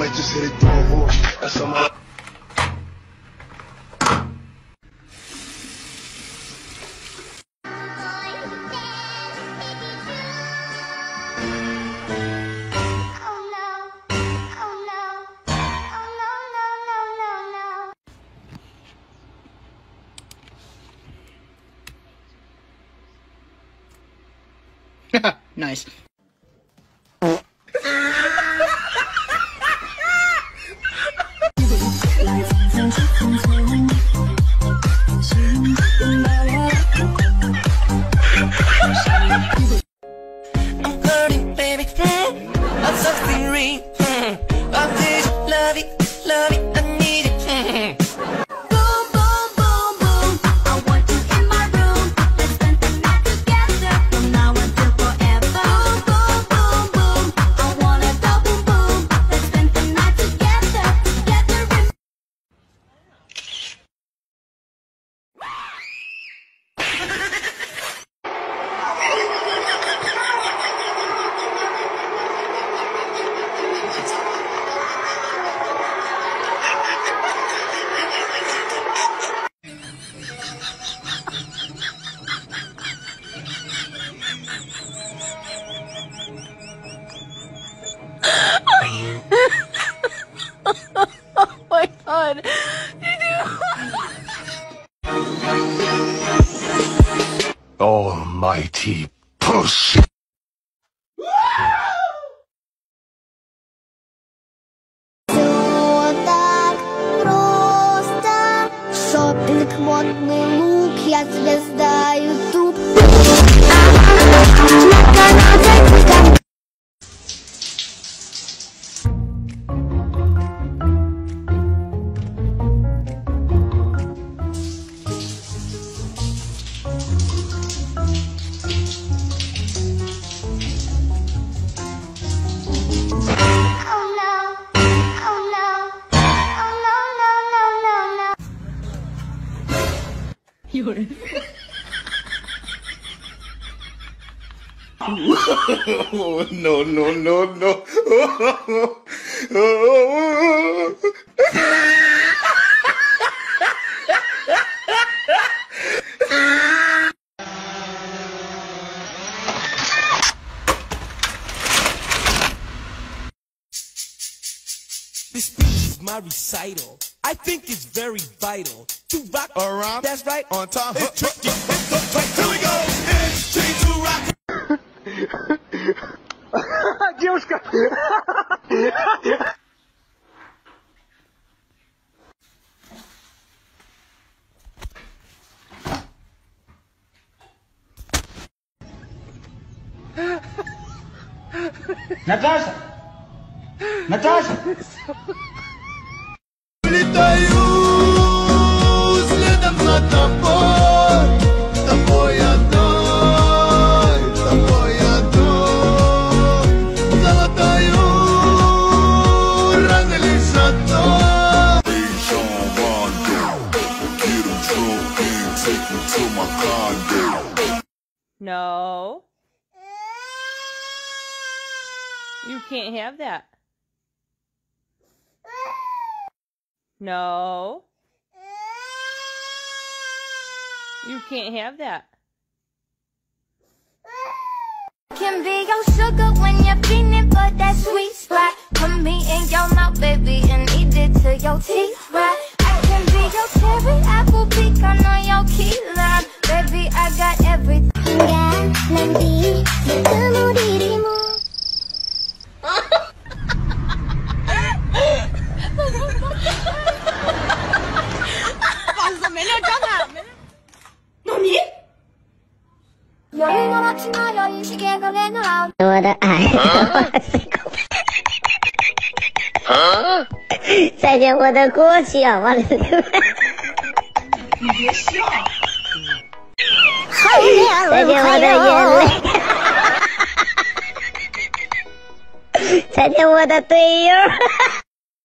might just hit it through a wall. That's on my. Nice. I'm hurting, baby. I'm something real. I need you, love it, I need it. Boom, boom, boom, boom. I want you in my room. Let's spend the night together from now until forever. Boom, boom, boom, boom. I wanna go boom, boom. Let's spend the night together, together in. Oh my god. Almighty push. Все так просто. Шопинг, модный лук, я звезда YouTube. Oh, no, no, no, no. This speech is my recital. I think it's very vital to rock around. That's right, on time. It's tricky. It's the right. Here we go. It's tricky to rock. Девушка! Наташа! Наташа! Летаю следом за тобой, тобой одной, золотою рано лишь одной. No. You can't have that. No. You can't have that. Can be your sugar when you're feeling for that sweet spot. Put me in your mouth, baby, and eat it till your teeth rot. I can be your cherry, apple, pecan, or your key lime. Baby, I got everything. ”我的爱，再见我的过去啊！完了，你别笑。再见我的眼泪，再见我的队友。